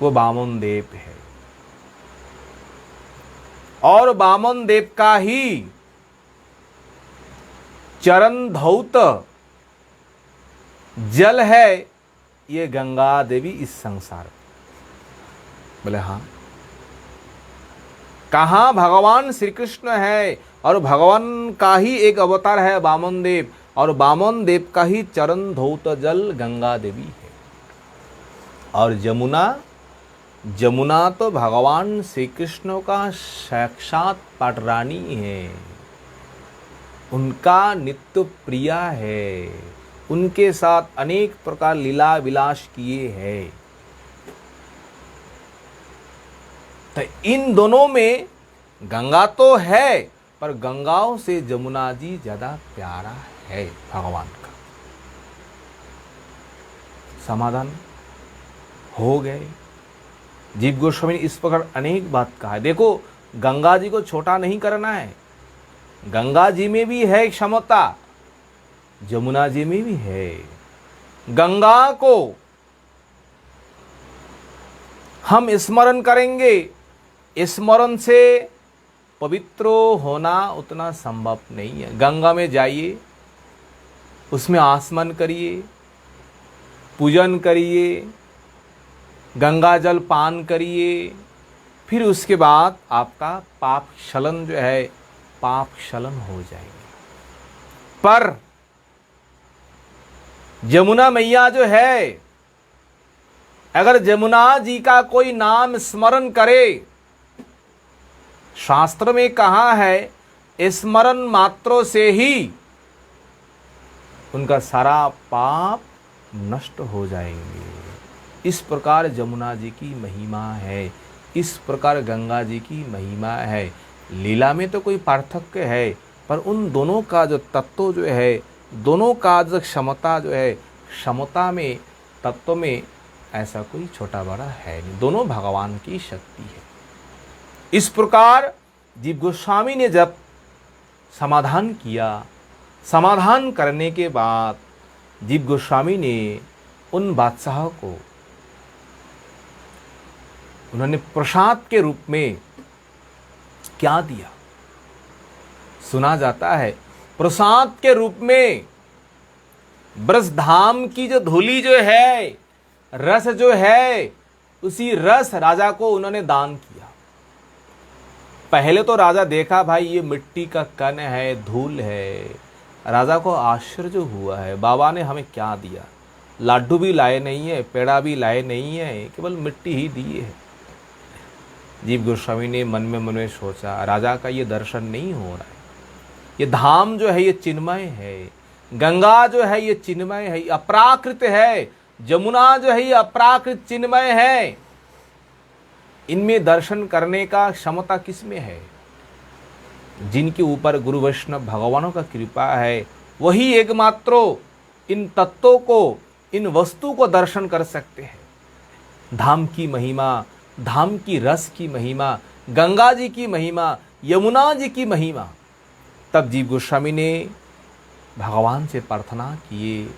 वो वामन देव है। और वामन देव का ही चरण धौत जल है ये गंगा देवी इस संसार में। बोले हाँ। कहाँ भगवान श्री कृष्ण है, और भगवान का ही एक अवतार है वामन देव, और वामन देव का ही चरण धौत जल गंगा देवी है। और जमुना तो भगवान श्री कृष्ण का साक्षात पाटरानी है, उनका नित्य प्रिया है, उनके साथ अनेक प्रकार लीला विलास किए हैं। तो इन दोनों में गंगा तो है, पर गंगाओं से जमुना जी ज्यादा प्यारा है भगवान का। समाधान हो गए। जीव गोस्वामी ने इस प्रकार अनेक बात कहा है। देखो गंगा जी को छोटा नहीं करना है। गंगा जी में भी है क्षमता, जमुना जी में भी है। गंगा को हम स्मरण करेंगे, स्मरण से पवित्र होना उतना संभव नहीं है। गंगा में जाइए, उसमें आसमन करिए, पूजन करिए, गंगा जल पान करिए, फिर उसके बाद आपका पाप क्षलन जो है, पाप क्षलन हो जाएंगे। पर जमुना मैया जो है, अगर जमुना जी का कोई नाम स्मरण करे, शास्त्र में कहा है स्मरण मात्रों से ही उनका सारा पाप नष्ट हो जाएंगे। इस प्रकार जमुना जी की महिमा है, इस प्रकार गंगा जी की महिमा है। लीला में तो कोई पार्थक्य है, पर उन दोनों का जो तत्व जो है, दोनों का जो क्षमता जो है, क्षमता में, तत्व में ऐसा कोई छोटा बड़ा है नहीं, दोनों भगवान की शक्ति है। इस प्रकार जीव गोस्वामी ने जब समाधान किया, समाधान करने के बाद जीव गोस्वामी ने उन बादशाह को उन्होंने प्रसाद के रूप में क्या दिया? सुना जाता है प्रसाद के रूप में ब्रजधाम की जो धूली जो है, रस जो है, उसी रस राजा को उन्होंने दान किया। पहले तो राजा देखा भाई ये मिट्टी का कण है, धूल है। राजा को आश्चर्य हुआ है, बाबा ने हमें क्या दिया? लाडू भी लाए नहीं है, पेड़ा भी लाए नहीं है, केवल मिट्टी ही दी है। जीव गोस्वामी ने मन में सोचा, राजा का ये दर्शन नहीं हो रहा है। ये धाम जो है ये चिन्मय है, गंगा जो है ये चिन्मय है, अपराकृत है, जमुना जो है ये अपराकृत चिन्मय है। इनमें दर्शन करने का क्षमता किसमें है? जिनके ऊपर गुरु वैष्णव भगवानों का कृपा है, वही एकमात्र इन तत्वों को, इन वस्तु को दर्शन कर सकते हैं। धाम की महिमा, धाम की रस की महिमा, गंगा जी की महिमा, यमुना जी की महिमा। तब जीव गोस्वामी ने भगवान से प्रार्थना किए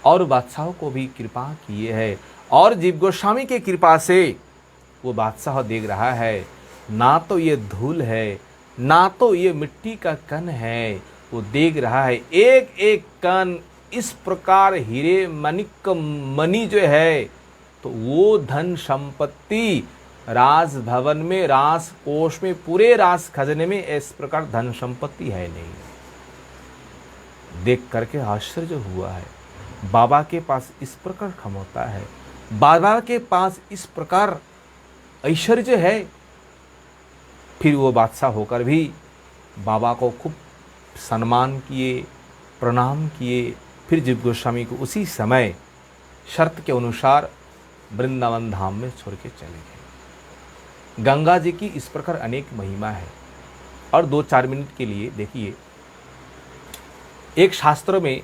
और बादशाह को भी कृपा किए है, और जीव गोस्वामी के कृपा से वो बादशाह देख रहा है, ना तो ये धूल है, ना तो ये मिट्टी का कण है। वो देख रहा है एक एक कण इस प्रकार हीरे मणिक मणि जो है, तो वो धन संपत्ति राज भवन में, राज कोष में, पूरे राज खजाने में इस प्रकार धन संपत्ति है नहीं। देख करके आश्चर्य हुआ है, बाबा के पास इस प्रकार क्षमता है, बाबा के पास इस प्रकार ऐश्वर्य है। फिर वो बादशाह होकर भी बाबा को खूब सम्मान किए, प्रणाम किए। फिर जीव गोस्वामी को उसी समय शर्त के अनुसार वृंदावन धाम में छोड़ के चले गए। गंगा जी की इस प्रकार अनेक महिमा है। और 2-4 मिनट के लिए देखिए, एक शास्त्र में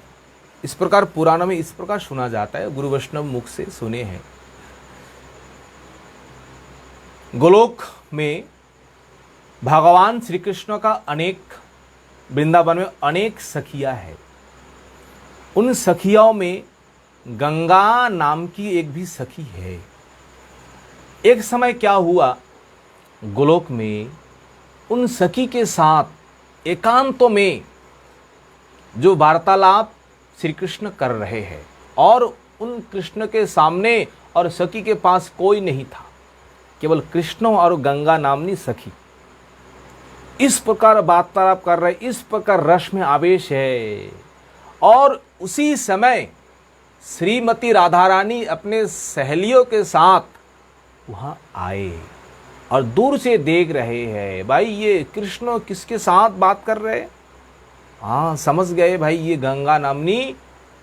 इस प्रकार, पुराणों में इस प्रकार सुना जाता है, गुरु वैष्णव मुख से सुने हैं। गोलोक में भगवान श्री कृष्ण का अनेक, वृंदावन में अनेक सखियां हैं। उन सखियों में गंगा नाम की एक भी सखी है। एक समय क्या हुआ, गोलोक में उन सखी के साथ एकांतों में जो वार्तालाप श्री कृष्ण कर रहे हैं, और उन कृष्ण के सामने और सखी के पास कोई नहीं था, केवल कृष्ण और गंगा नामनी सखी इस प्रकार वार्तालाप कर रहे, इस प्रकार रस में आवेश है। और उसी समय श्रीमती राधा रानी अपने सहेलियों के साथ वहां आए और दूर से देख रहे हैं, भाई ये कृष्ण किसके साथ बात कर रहे हैं। हाँ, समझ गए भाई ये गंगा नामनी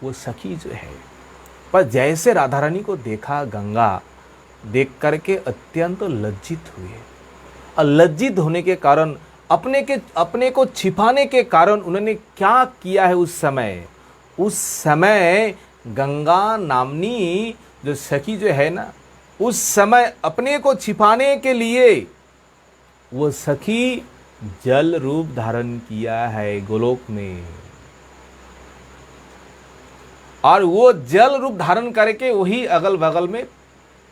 वो सखी जो है। पर जैसे राधा रानी को देखा, गंगा देख करके अत्यंत लज्जित हुए, और लज्जित होने के कारण, अपने को छिपाने के कारण उन्होंने क्या किया है, उस समय गंगा नामनी जो सखी जो है ना, उस समय अपने को छिपाने के लिए वो सखी जल रूप धारण किया है गोलोक में, और वो जल रूप धारण करके वही अगल बगल में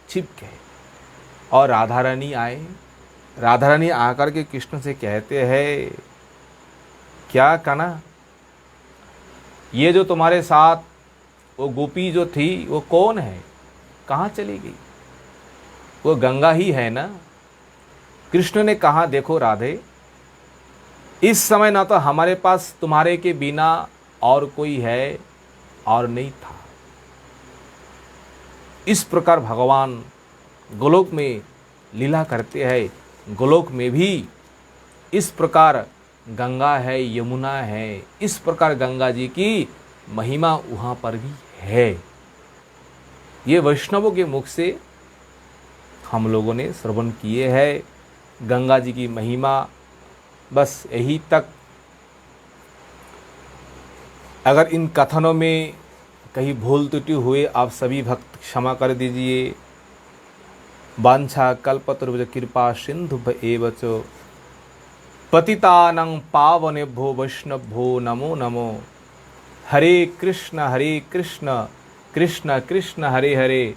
छिप गए। और राधा रानी आए, राधा रानी आकर के कृष्ण से कहते हैं, क्या कना, ये जो तुम्हारे साथ वो गोपी जो थी वो कौन है, कहाँ चली गई? वो गंगा ही है ना। कृष्ण ने कहा, देखो राधे, इस समय ना तो हमारे पास तुम्हारे के बिना और कोई है और नहीं था। इस प्रकार भगवान गोलोक में लीला करते हैं। गोलोक में भी इस प्रकार गंगा है, यमुना है, इस प्रकार गंगा जी की महिमा वहाँ पर भी है। ये वैष्णवों के मुख से हम लोगों ने श्रवण किए हैं गंगा जी की महिमा। बस यही तक। अगर इन कथनों में कहीं भूल त्रुटि हुए आप सभी भक्त क्षमा कर दीजिए। वांछा कल्पतरुभ्यश्च कृपा सिंधुभ्य एव च पतितानां पावनेभ्यो वैष्णवभ्यो नमो नमो। हरे कृष्ण कृष्ण कृष्ण हरे हरे,